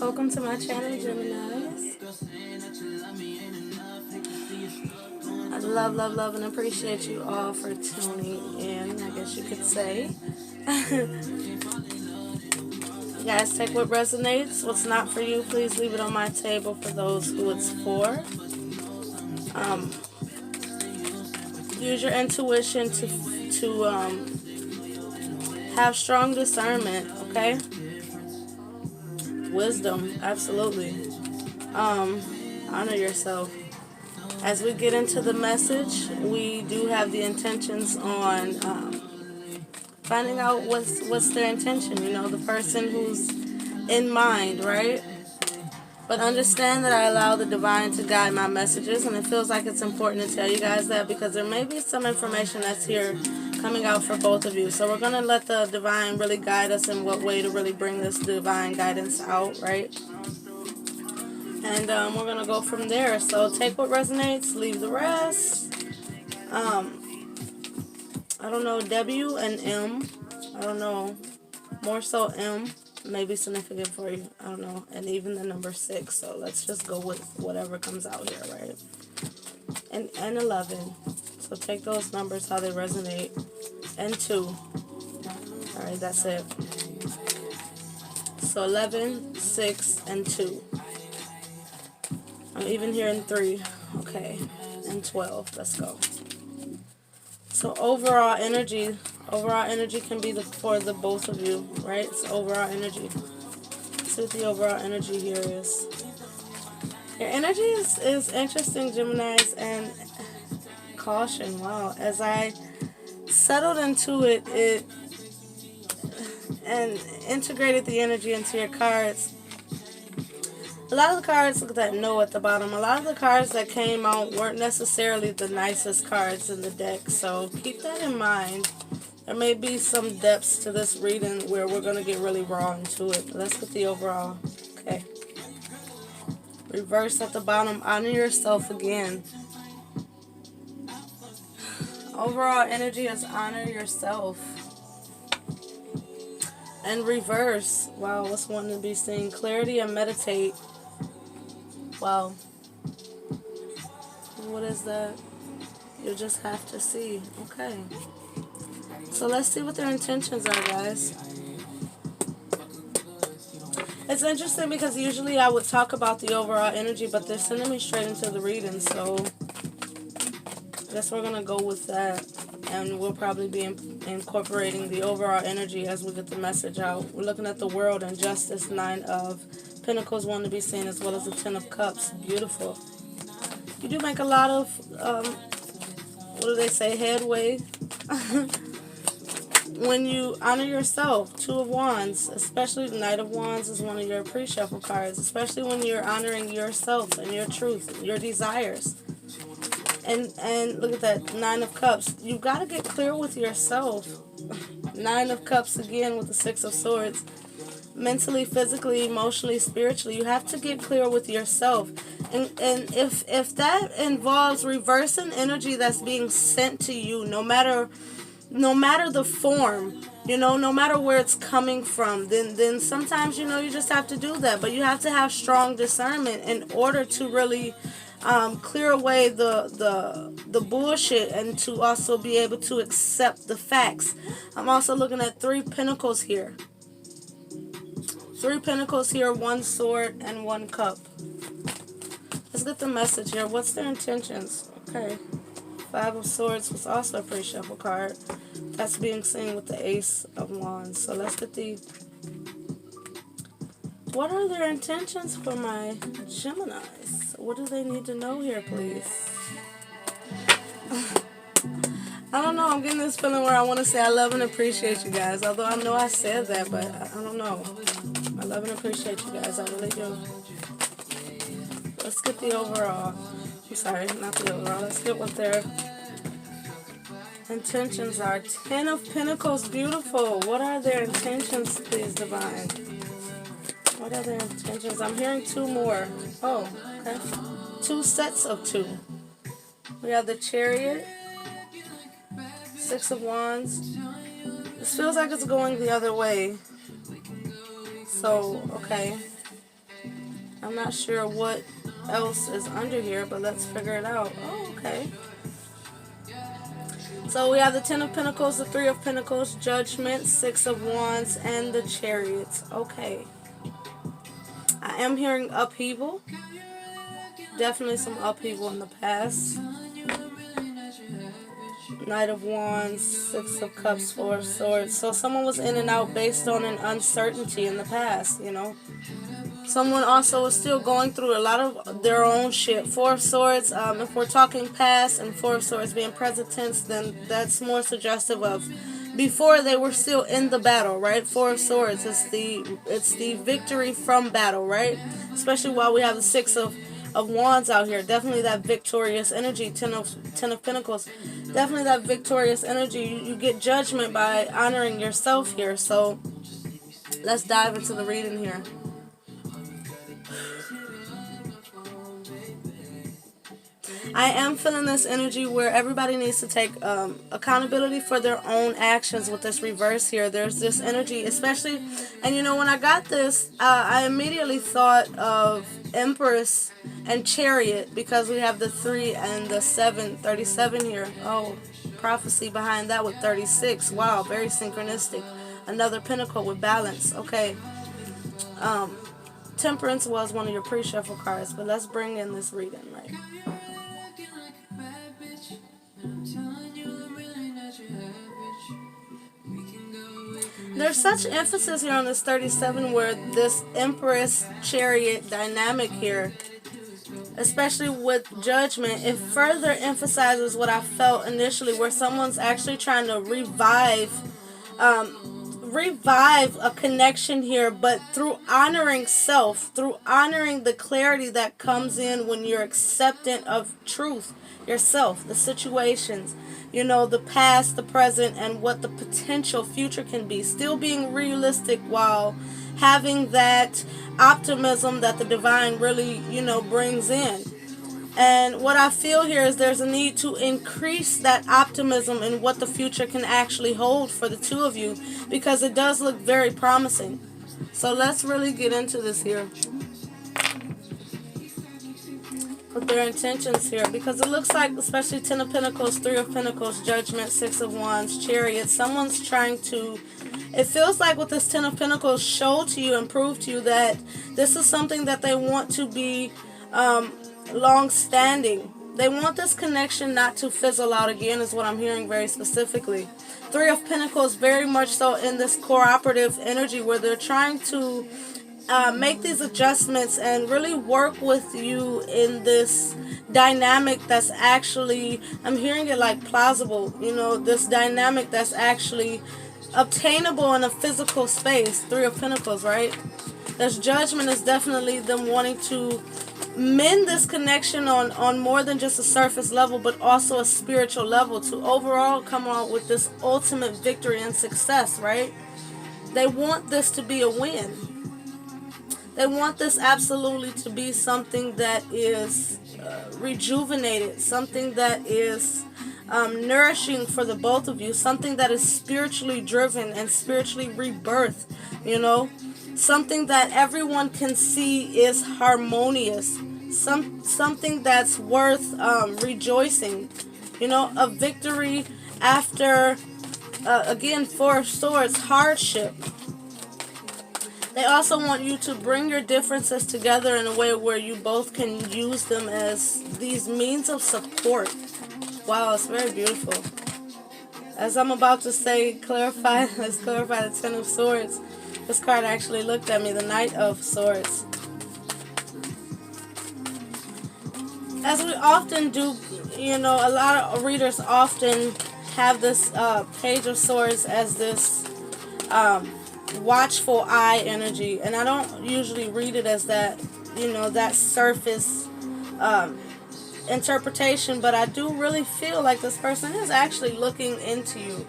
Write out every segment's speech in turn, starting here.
Welcome to my channel, Geminis. I love, love, love, and appreciate you all for tuning in, I guess you could say. You guys, take what resonates. What's not for you, please leave it on my table for those who it's for. Use your intuition to have strong discernment, okay? Wisdom, absolutely. Honor yourself. As we get into the message, we do have the intentions on finding out what's their intention, you know, the person who's in mind, right? But understand that I allow the divine to guide my messages, and it feels like it's important to tell you guys that because there may be some information that's here coming out for both of you. So we're going to let the divine really guide us in what way to really bring this divine guidance out, right? And we're going to go from there. So take what resonates, leave the rest. I don't know, W and M. I don't know, more so M. Maybe significant for you. I don't know. And even the number 6. So let's just go with whatever comes out here, right? And 11. So take those numbers how they resonate. And 2. Alright, that's it. So 11, 6, and 2. I'm even hearing 3. Okay. And 12. Let's go. So overall energy can be for the both of you, right? It's overall energy. Let's see what the overall energy here is. Your energy is interesting, Geminis, and caution. Wow. As I settled into it and integrated the energy into your cards, a lot of the cards, look at that no at the bottom, a lot of the cards that came out weren't necessarily the nicest cards in the deck, so keep that in mind. There may be some depths to this reading where we're going to get really raw into it. Let's get the overall. Okay. Reverse at the bottom, honor yourself again. Overall energy is honor yourself. And reverse, wow, what's wanting to be seen? Clarity and meditate. Wow. What is that? You just have to see. Okay. So let's see what their intentions are, guys. It's interesting because usually I would talk about the overall energy, but they're sending me straight into the reading, so I guess we're going to go with that. And we'll probably be incorporating the overall energy as we get the message out. We're looking at the world and justice, 9 of Pentacles wanting to be seen, as well as the 10 of Cups. Beautiful. You do make a lot of, what do they say, headway. When you honor yourself. 2 of Wands, especially the Knight of Wands is one of your pre-shuffle cards, especially when you're honoring yourself and your truth, your desires. And look at that, 9 of Cups. You've got to get clear with yourself. 9 of Cups again with the 6 of Swords. Mentally, physically, emotionally, spiritually, you have to get clear with yourself. And if that involves reversing energy that's being sent to you, no matter the form, you know, no matter where it's coming from, then sometimes, you know, you just have to do that. But you have to have strong discernment in order to really clear away the bullshit and to also be able to accept the facts. I'm also looking at 3 Pentacles here. 3 Pentacles here, 1 Sword, and 1 Cup. Let's get the message here. What's their intentions? Okay. 5 of Swords was also a pre-shuffle card. That's being seen with the Ace of Wands. So let's get the... What are their intentions for my Geminis? What do they need to know here, please? I don't know. I'm getting this feeling where I want to say I love and appreciate you guys. Although I know I said that, but I don't know. I love and appreciate you guys. I really do. Let's get the overall. I'm sorry, not the overall. Let's get what their intentions are. 10 of Pentacles. Beautiful. What are their intentions, please, Divine? What are their intentions? I'm hearing 2 more. Oh, okay. 2 sets of 2. We have the Chariot. 6 of Wands. This feels like it's going the other way. So, okay. I'm not sure what else is under here, but let's figure it out. Oh, okay. So we have the Ten of Pentacles, the Three of Pentacles, Judgment, Six of Wands, and the Chariots. Okay. I am hearing upheaval. Definitely some upheaval in the past. Knight of Wands, Six of Cups, Four of Swords. So someone was in and out based on an uncertainty in the past, you know. Someone also was still going through a lot of their own shit. Four of Swords, if we're talking past and Four of Swords being present tense, then that's more suggestive of before they were still in the battle, right? Four of Swords, it's the victory from battle, right? Especially while we have the Six of Wands out here. Definitely that victorious energy. Ten of Pentacles. Definitely that victorious energy. You get judgment by honoring yourself here. So let's dive into the reading here. I am feeling this energy where everybody needs to take accountability for their own actions with this reverse here. There's this energy, especially, and you know, when I got this, I immediately thought of Empress and Chariot because we have the 3 and the 7, 37 here. Oh, prophecy behind that with 36. Wow, very synchronistic. Another pentacle with balance. Okay. Temperance was one of your pre-shuffle cards, but let's bring in this reading, right? There's such emphasis here on this 37 where this Empress Chariot dynamic here, especially with Judgment, it further emphasizes what I felt initially, where someone's actually trying to revive a connection here, but through honoring self, through honoring the clarity that comes in when you're acceptant of truth, yourself, the situations, you know, the past, the present, and what the potential future can be. Still being realistic while having that optimism that the divine really, you know, brings in. And what I feel here is there's a need to increase that optimism in what the future can actually hold for the two of you, because it does look very promising. So let's really get into this here with their intentions here, because it looks like, especially Ten of Pentacles, Three of Pentacles, Judgment, Six of Wands, Chariot, someone's trying to, it feels like with this Ten of Pentacles, show to you and prove to you that this is something that they want to be long-standing. They want this connection not to fizzle out again, is what I'm hearing very specifically. Three of Pentacles, very much so in this cooperative energy where they're trying to make these adjustments and really work with you in this dynamic that's actually, I'm hearing it like plausible, you know, this dynamic that's actually obtainable in a physical space. Three of Pentacles, right? This Judgment is definitely them wanting to mend this connection on more than just a surface level, but also a spiritual level, to overall come out with this ultimate victory and success, right? They want this to be a win. They want this absolutely to be something that is rejuvenated, something that is nourishing for the both of you, something that is spiritually driven and spiritually rebirthed, you know, something that everyone can see is harmonious, something that's worth rejoicing, you know, a victory after, again, Four of Swords, hardship. They also want you to bring your differences together in a way where you both can use them as these means of support. Wow, it's very beautiful. As I'm about to say, clarify, let's clarify the Ten of Swords. This card actually looked at me, the Knight of Swords. As we often do, you know, a lot of readers often have this Page of Swords as this watchful eye energy, and I don't usually read it as that, you know, that surface interpretation, but I do really feel like this person is actually looking into you,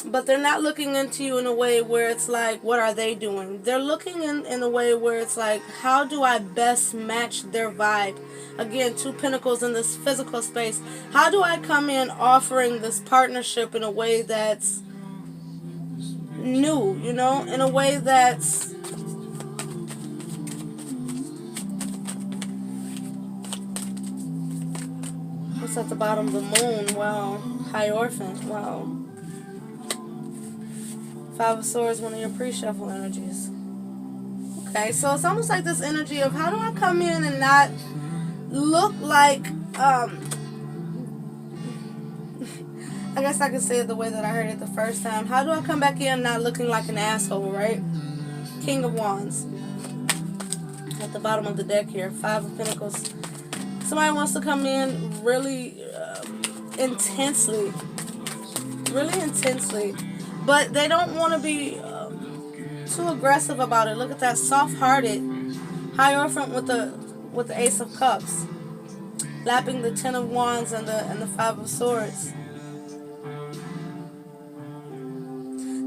but they're not looking into you in a way where it's like, what are they doing? They're looking in a way where it's like, how do I best match their vibe? Again, Two Pentacles in this physical space. How do I come in offering this partnership in a way that's new, you know, in a way that's Pentacles at the bottom, the Moon, wow. Hierophant, wow. Five of Swords, one of your pre-shuffle energies. Okay, so it's almost like this energy of how do I come in and not look like, I guess I could say it the way that I heard it the first time. How do I come back in not looking like an asshole, right? King of Wands. At the bottom of the deck here. Five of Pentacles. Somebody wants to come in really intensely. Really intensely. But they don't want to be too aggressive about it. Look at that. Soft-hearted. Hierophant with the Ace of Cups. Lapping the Ten of Wands and the Five of Swords.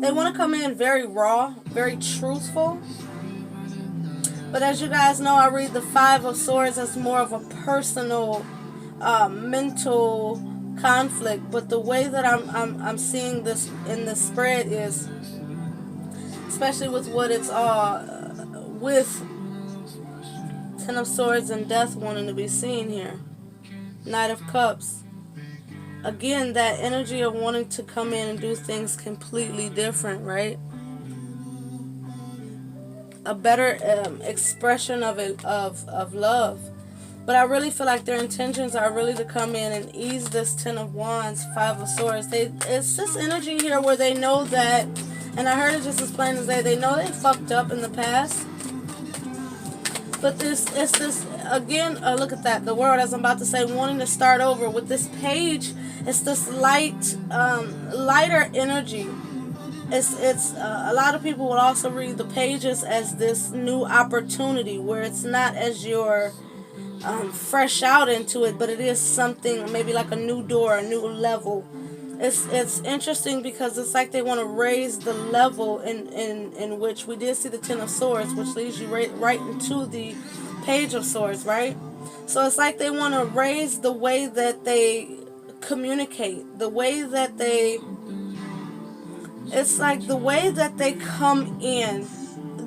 They want to come in very raw, very truthful. But as you guys know, I read the Five of Swords as more of a personal, mental conflict. But the way that I'm seeing this in this spread is, especially with what it's with Ten of Swords and Death wanting to be seen here. Knight of Cups. Again, that energy of wanting to come in and do things completely different, right? A better expression of it, of love. But I really feel like their intentions are really to come in and ease this Ten of Wands, Five of Swords. It's this energy here where they know that, and I heard it just as plain as day, they know they fucked up in the past. But it's this, again, look at that, the word, as I'm about to say, wanting to start over. With this page, it's this lighter energy. It's a lot of people will also read the pages as this new opportunity, where it's not as you're fresh out into it, but it is something, maybe like a new door, a new level. It's interesting because it's like they want to raise the level in which we did see the Ten of Swords, which leads you right into the Page of Swords, right? So it's like they want to raise the way that they communicate, the way that they, it's like the way that they come in,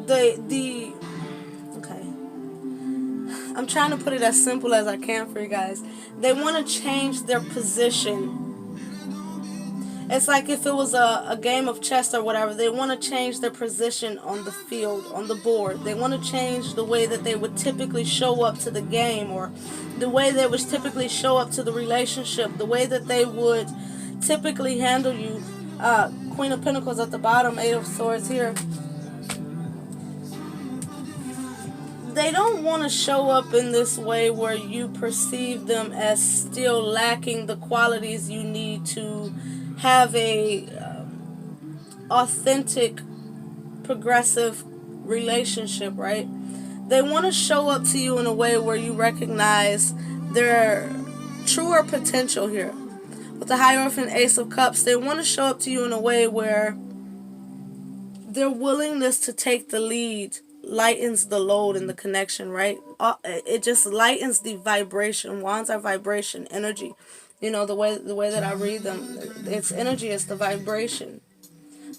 okay, I'm trying to put it as simple as I can for you guys. They want to change their position. It's like if it was a game of chess or whatever, they want to change their position on the field, on the board. They want to change the way that they would typically show up to the game, or the way they would typically show up to the relationship, the way that they would typically handle you. Queen of Pentacles at the bottom, Eight of Swords here. They don't want to show up in this way where you perceive them as still lacking the qualities you need to have a authentic, progressive relationship, right? They want to show up to you in a way where you recognize their truer potential here. With the Hierophant, Ace of Cups, they want to show up to you in a way where their willingness to take the lead lightens the load in the connection, right? It just lightens the vibration. Wands are vibration, energy. You know, the way that I read them, it's energy, it's the vibration.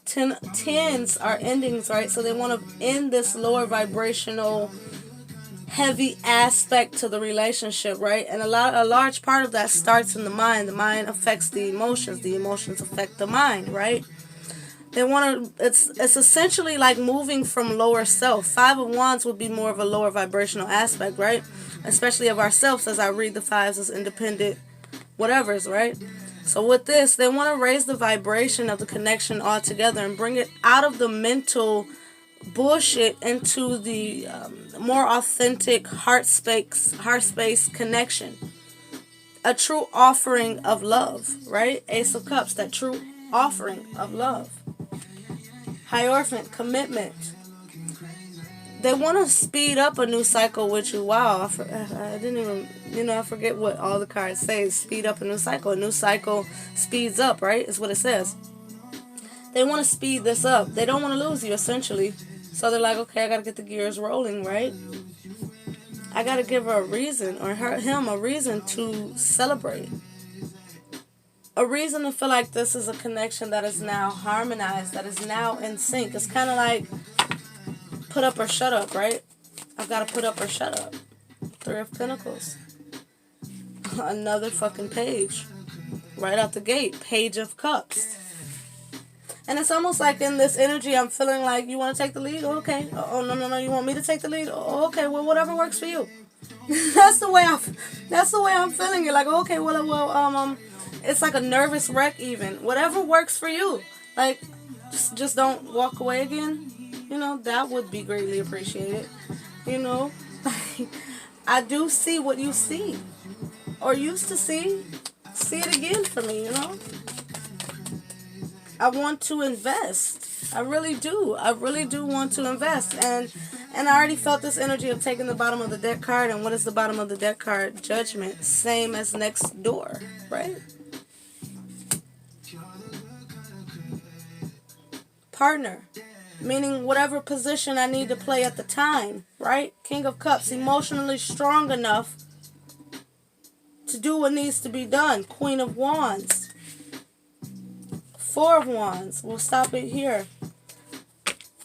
Tens are endings, right? So they want to end this lower vibrational, heavy aspect to the relationship, right? And a large part of that starts in the mind. The mind affects the emotions affect the mind, right? They want to, it's essentially like moving from lower self. Five of Wands would be more of a lower vibrational aspect, right? Especially of ourselves, as I read the fives as independent whatevers, right? So with this, they want to raise the vibration of the connection altogether and bring it out of the mental bullshit into the more authentic heart space connection. A true offering of love, right? Ace of Cups, that true offering of love. Hierophant, commitment. They want to speed up a new cycle with you. Wow, I didn't even, I forget what all the cards say. Speed up a new cycle. A new cycle speeds up, right? Is what it says. They want to speed this up. They don't want to lose you, essentially. So they're like, okay, I got to get the gears rolling, right? I got to give her a reason, or him a reason to celebrate. A reason to feel like this is a connection that is now harmonized, that is now in sync. It's kind of like put up or shut up, right? I've got to put up or shut up. Three of Pentacles. Another fucking page. Right out the gate. Page of Cups. And it's almost like in this energy, I'm feeling like, you want to take the lead? Okay. Oh, no. You want me to take the lead? Oh, okay. Well, whatever works for you. That's the way I'm feeling it. Like, okay, it's like a nervous wreck even. Whatever works for you. Like, just don't walk away again. That would be greatly appreciated. I do see what you see. Or used to see. See it again for me, I want to invest. I really do. I really do want to invest. And I already felt this energy of taking the bottom of the deck card. And what is the bottom of the deck card? Judgment. Same as next door, right? Partner. Meaning whatever position I need to play at the time, right? King of Cups. Emotionally strong enough to do what needs to be done. Queen of Wands. Four of Wands. We'll stop it here.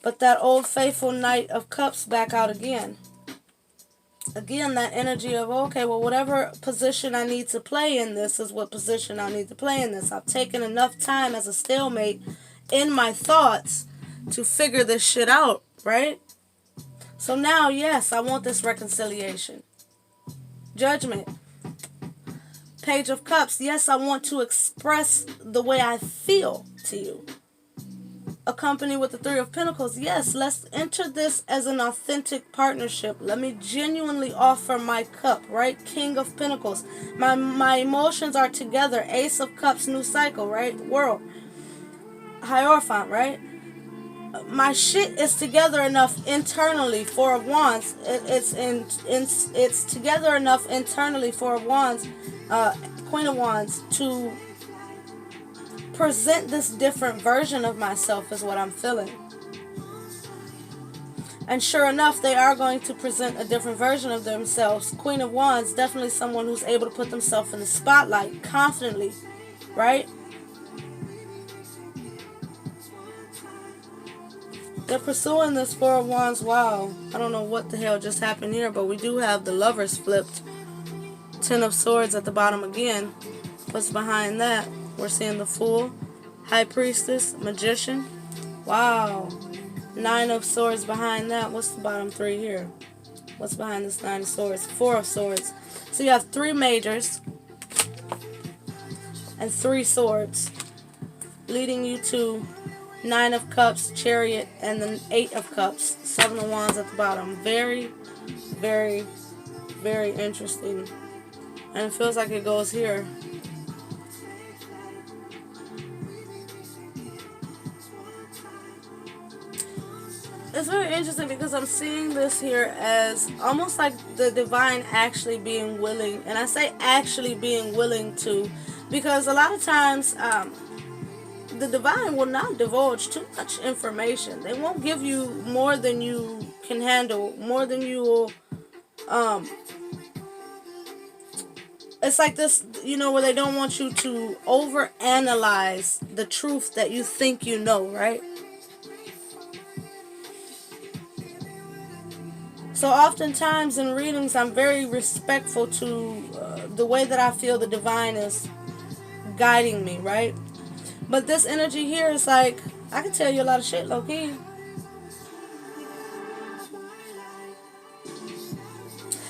But that old faithful Knight of Cups back out again. Again, that energy of, okay, well, whatever position I need to play in this is what position I need to play in this. I've taken enough time as a stalemate in my thoughts to figure this shit out, right? So now, yes, I want this reconciliation. Judgment. Page of Cups. Yes, I want to express the way I feel to you. Accompanied with the Three of Pentacles. Yes, let's enter this as an authentic partnership. Let me genuinely offer my cup, right? King of Pentacles. My emotions are together. Ace of Cups, new cycle, right? World. Hierophant, right? My shit is together enough internally. Four of Wands. It's together enough internally. Four of Wands. Queen of Wands, to present this different version of myself is what I'm feeling. And sure enough, they are going to present a different version of themselves. Queen of Wands, definitely someone who's able to put themselves in the spotlight confidently, right? They're pursuing this Four of Wands. Wow, I don't know what the hell just happened here, but we do have the Lovers flipped. Ten of Swords at the bottom again. What's behind that? We're seeing the Fool, High Priestess, Magician. Wow. Nine of Swords behind that. What's the bottom three here? What's behind this Nine of Swords? Four of Swords. So you have three majors and three swords, leading you to Nine of Cups, Chariot, and then Eight of Cups. Seven of Wands at the bottom. Very, very, very interesting. And it feels like it goes here. It's very interesting because I'm seeing this here as almost like the divine actually being willing. And I say actually being willing to, because a lot of times the divine will not divulge too much information. They won't give you more than you can handle, more than you will it's like this, where they don't want you to overanalyze the truth that you think you know, right? So oftentimes in readings, I'm very respectful to the way that I feel the divine is guiding me, right? But this energy here is like, I can tell you a lot of shit, low-key.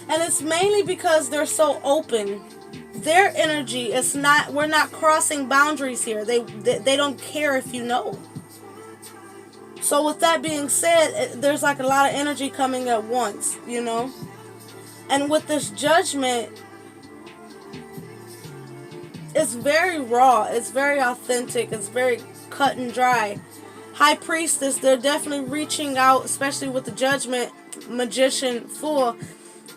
And it's mainly because they're so open. Their energy is not, we're not crossing boundaries here. They don't care if you know. So with that being said, there's like a lot of energy coming at once, And with this Judgment, it's very raw. It's very authentic. It's very cut and dry. High Priestess, they're definitely reaching out, especially with the Judgment, Magician, Fool,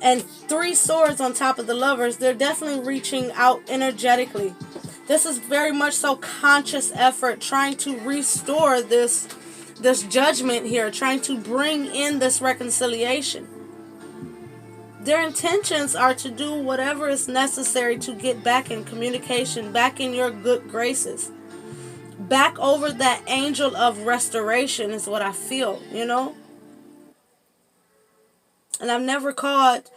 and three swords on top of the Lovers. They're definitely reaching out energetically. This is very much so conscious effort, trying to restore this judgment here, trying to bring in this reconciliation. Their intentions are to do whatever is necessary to get back in communication, back in your good graces, back over that angel of restoration is what I feel, And I've never called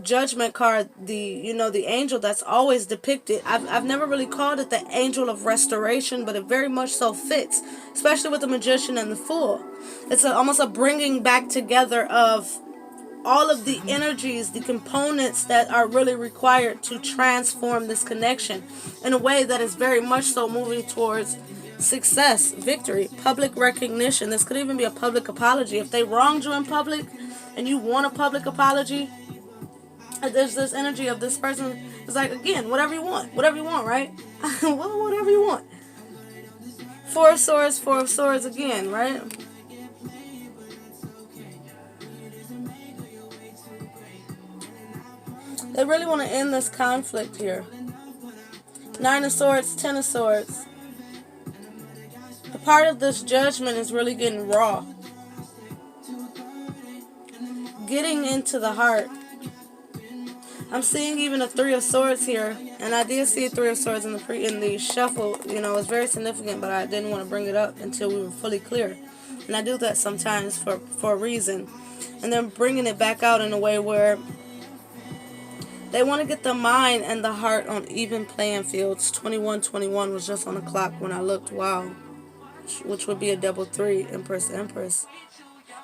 Judgment card, the angel that's always depicted. I've never really called it the angel of restoration, but it very much so fits, especially with the magician and the fool. It's almost a bringing back together of all of the energies, the components that are really required to transform this connection in a way that is very much so moving towards success, victory, public recognition. This could even be a public apology. If they wronged you in public and you want a public apology, there's this energy of this person. It's like, again, whatever you want, right? Whatever you want. Four of swords again, right? They really want to end this conflict here. Nine of Swords, Ten of Swords. A part of this judgment is really getting raw. Getting into the heart. I'm seeing even a Three of Swords here, and I did see a Three of Swords in the shuffle. It's very significant, but I didn't want to bring it up until we were fully clear. And I do that sometimes for a reason. And then bringing it back out in a way where they want to get the mind and the heart on even playing fields. 21:21 was just on the clock when I looked. Wow. Which would be a double 3, Empress.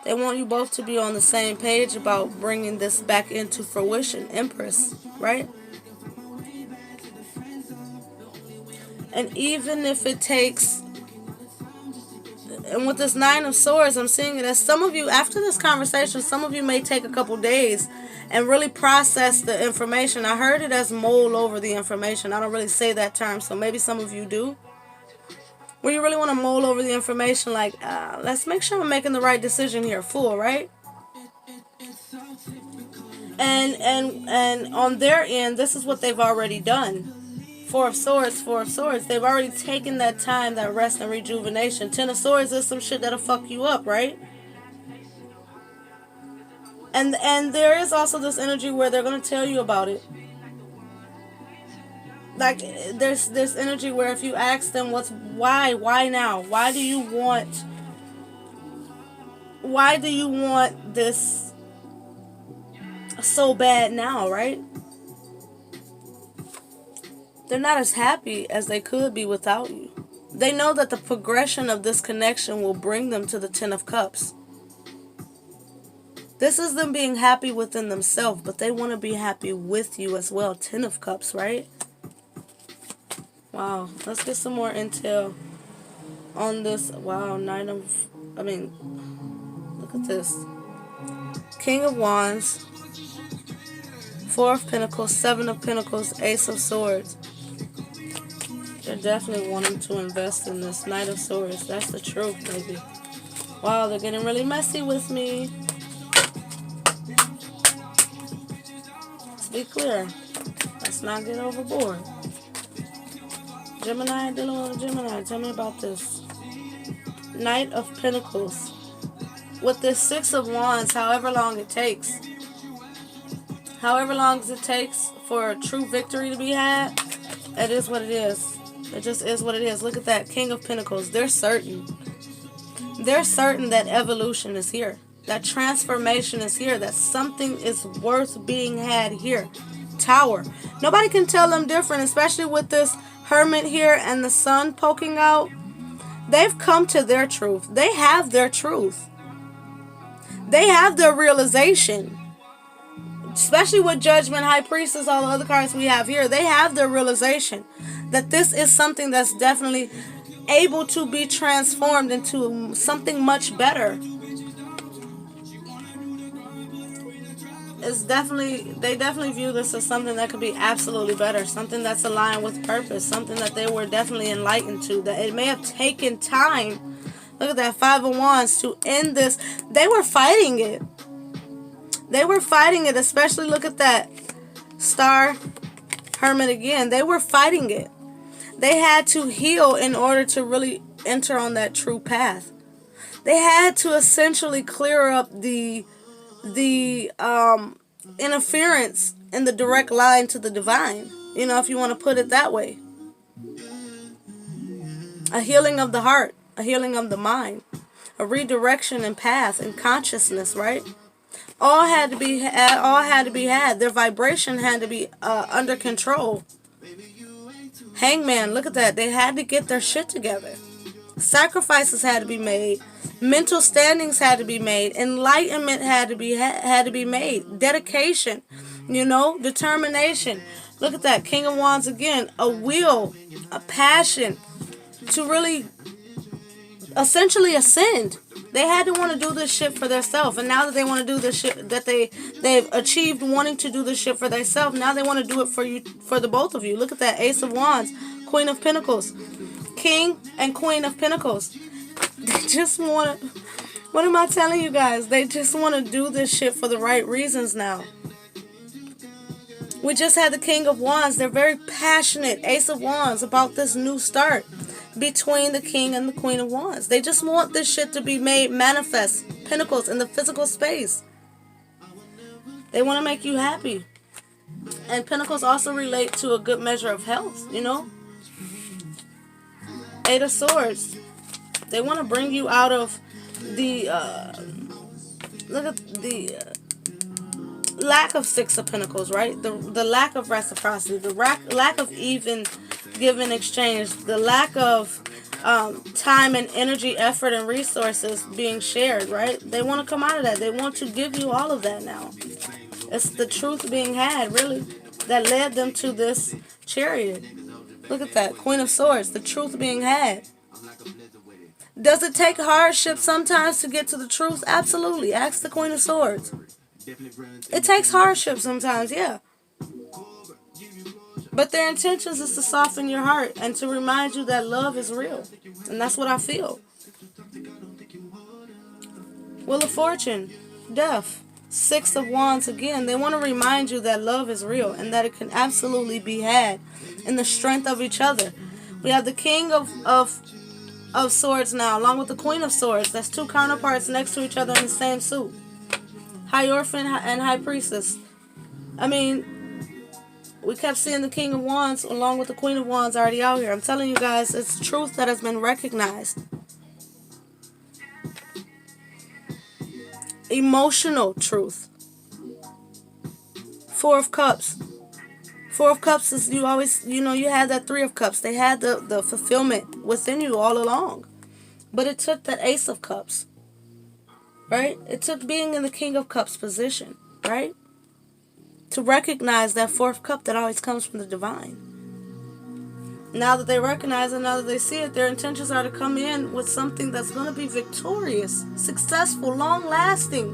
They want you both to be on the same page about bringing this back into fruition, Empress, right? And even if it takes, and with this Nine of Swords, I'm seeing it as some of you, after this conversation, some of you may take a couple days and really process the information. I heard it as mull over the information. I don't really say that term, so maybe some of you do. Where you really want to mull over the information, like, let's make sure I'm making the right decision here, fool, right? And on their end, this is what they've already done. Four of Swords. They've already taken that time, that rest and rejuvenation. Ten of Swords is some shit that'll fuck you up, right? And there is also this energy where they're going to tell you about it. Like, there's this energy where if you ask them why now? Why do you want this so bad now, right? They're not as happy as they could be without you. They know that the progression of this connection will bring them to the Ten of Cups. This is them being happy within themselves, but they want to be happy with you as well. Ten of Cups, right? Wow. Let's get some more intel on this. Wow, look at this. King of Wands, Four of Pentacles, Seven of Pentacles, Ace of Swords. They're definitely wanting to invest in this. Knight of Swords. That's the truth, baby. Wow, they're getting really messy with me. Let's be clear. Let's not get overboard. Gemini, dealing with a Gemini. Tell me about this. Knight of Pentacles. With this Six of Wands, however long it takes. However long it takes for a true victory to be had, it is what it is. It just is what it is. Look at that. King of Pentacles. They're certain. They're certain that evolution is here. That transformation is here. That something is worth being had here. Tower. Nobody can tell them different, especially with this Hermit here and the sun poking out. They've come to their truth. They have their truth. They have their realization. Especially with Judgment, High Priestess, all the other cards we have here. They have their realization that this is something that's definitely able to be transformed into something much better. They definitely view this as something that could be absolutely better, something that's aligned with purpose, something that they were definitely enlightened to, that it may have taken time. Look at that, Five of Wands, to end this. They were fighting it. They were fighting it, especially look at that Star, Hermit again. They were fighting it. They had to heal in order to really enter on that true path. They had to essentially clear up the interference in the direct line to the divine, if you want to put it that way. A healing of the heart, a healing of the mind, a redirection and path and consciousness, right? All had to be had. Their vibration had to be under control. Hangman, look at that. They had to get their shit together. Sacrifices had to be made. Mental standings had to be made. Enlightenment had to be made. Dedication, determination. Look at that. King of Wands again. A will, a passion to really essentially ascend. They had to want to do this shit for themselves, and now that they want to do this shit, that they've achieved wanting to do this shit for themselves, now they want to do it for you, for the both of you. Look at that. Ace of Wands, Queen of Pentacles, King and Queen of Pentacles. They just want to. What am I telling you guys? They just want to do this shit for the right reasons now. We just had the King of Wands. They're very passionate, Ace of Wands, about this new start between the King and the Queen of Wands. They just want this shit to be made manifest. Pentacles in the physical space. They want to make you happy. And Pentacles also relate to a good measure of health, Eight of Swords. They want to bring you out of the look at the lack of Six of Pentacles, right? The lack of reciprocity, the lack of even give and exchange, the lack of time and energy, effort and resources being shared, right? They want to come out of that. They want to give you all of that now. It's the truth being had, really, that led them to this Chariot. Look at that. Queen of Swords, the truth being had. Does it take hardship sometimes to get to the truth? Absolutely. Ask the Queen of Swords. It takes hardship sometimes, yeah. But their intentions is to soften your heart and to remind you that love is real. And that's what I feel. Wheel of Fortune, Death, Six of Wands again. They want to remind you that love is real and that it can absolutely be had in the strength of each other. We have the King of Swords now, along with the Queen of Swords. That's two counterparts next to each other in the same suit. Hierophant and High Priestess. I mean, we kept seeing the King of Wands along with the Queen of Wands already out here. I'm telling you guys, it's truth that has been recognized. Emotional truth. Four of Cups. Four of Cups is you always, you had that Three of Cups. They had the fulfillment within you all along. But it took that Ace of Cups. Right? It took being in the King of Cups position. Right? To recognize that fourth cup that always comes from the divine. Now that they recognize it, now that they see it, their intentions are to come in with something that's going to be victorious, successful, long-lasting.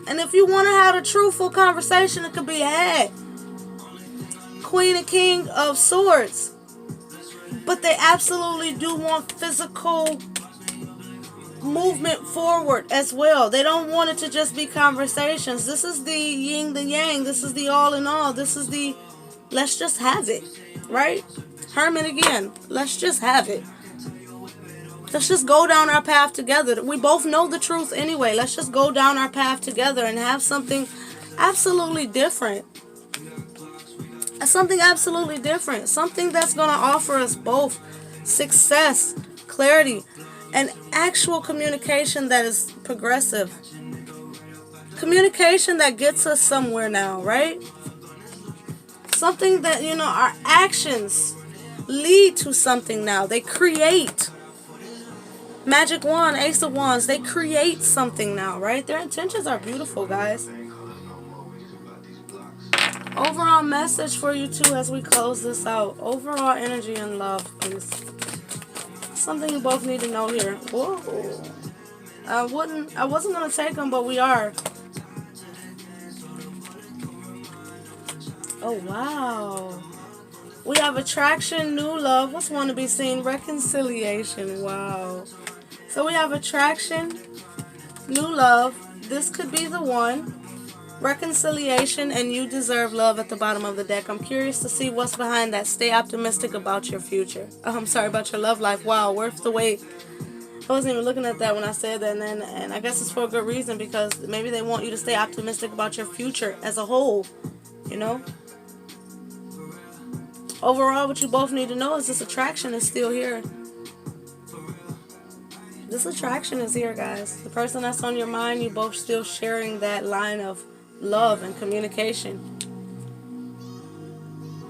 And if you want to have a truthful conversation, it could be had. Queen and King of Swords. But they absolutely do want physical movement forward as well. They don't want it to just be conversations. This is the yin, the yang. This is the all in all. This is the let's just have it, right? Hermit again. Let's just have it. Let's just go down our path together. We both know the truth anyway. Let's just go down our path together and have something absolutely different. Something absolutely different. Something that's going to offer us both success, clarity, and actual communication that is progressive. Communication that gets us somewhere now, right? Something that, our actions lead to something now. They create. Magic Wand, Ace of Wands, they create something now, right? Their intentions are beautiful, guys. Overall message for you too as we close this out. Overall energy and love, please. Something you both need to know here. Whoa. I wasn't going to take them, but we are. Oh, wow. We have attraction, new love. What's one to be seen? Reconciliation. Wow. So we have attraction, new love. This could be the one. Reconciliation, and you deserve love at the bottom of the deck. I'm curious to see what's behind that. Stay optimistic about your future. I'm sorry, about your love life. Wow, worth the wait. I wasn't even looking at that when I said that, and I guess it's for a good reason, because maybe they want you to stay optimistic about your future as a whole, Overall, what you both need to know is this attraction is still here. This attraction is here, guys. The person that's on your mind, you both still sharing that line of love and communication.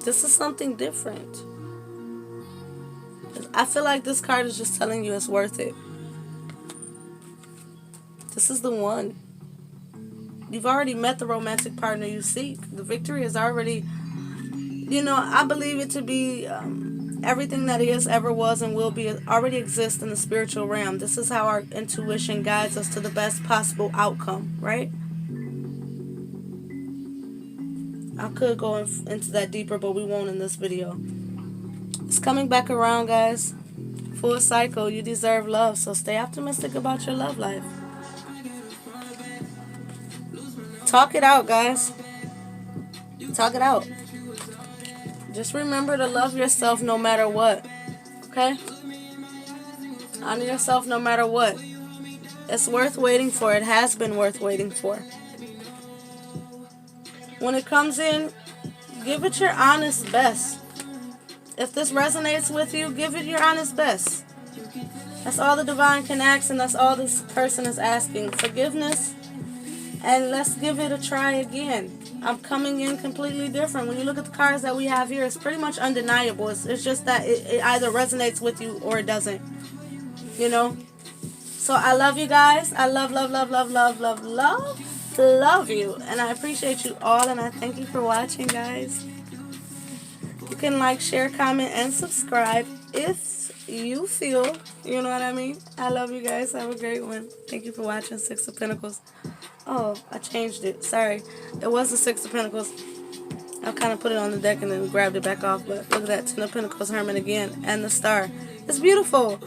This is something different. I feel like this card is just telling you it's worth it. This is the one. You've already met the romantic partner you seek. The victory is already, I believe it to be everything that is, ever was, and will be already exists in the spiritual realm. This is how our intuition guides us to the best possible outcome, right? I could go into that deeper, but we won't in this video. It's coming back around, guys. Full cycle. You deserve love, so stay optimistic about your love life. Talk it out, guys. Talk it out. Just remember to love yourself no matter what. Okay? Honor yourself no matter what. It's worth waiting for. It has been worth waiting for. When it comes in, give it your honest best. If this resonates with you, give it your honest best. That's all the divine can ask, and that's all this person is asking. Forgiveness, and let's give it a try again. I'm coming in completely different. When you look at the cards that we have here, it's pretty much undeniable. It's just that it either resonates with you or it doesn't. So I love you guys. I love you. And I appreciate you all, and I thank you for watching, guys. You can like, share, comment, and subscribe if you feel, you know what I mean. I love you guys. Have a great one. Thank you for watching. Six of Pentacles. Oh, I changed it. Sorry. It was the Six of Pentacles. I kind of put it on the deck and then grabbed it back off. But look at that. Ten of Pentacles, Hermit again. And the Star. It's beautiful.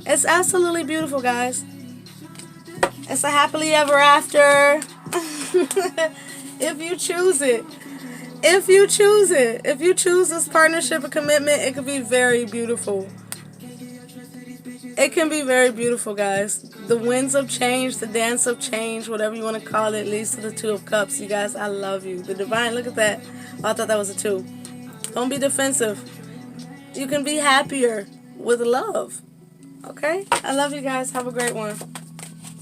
It's absolutely beautiful, guys. It's a happily ever after. If you choose it. If you choose it. If you choose this partnership or commitment, it could be very beautiful. It can be very beautiful, guys. The winds of change, the dance of change, whatever you want to call it, leads to the Two of Cups. You guys, I love you. The divine, look at that. Oh, I thought that was a 2. Don't be defensive. You can be happier with love. Okay? I love you guys. Have a great one.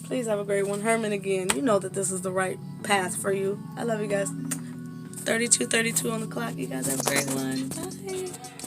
Please have a great one. Herman again. You know that this is the right path for you. I love you guys. 32:32 on the clock. You guys have a great one. Bye.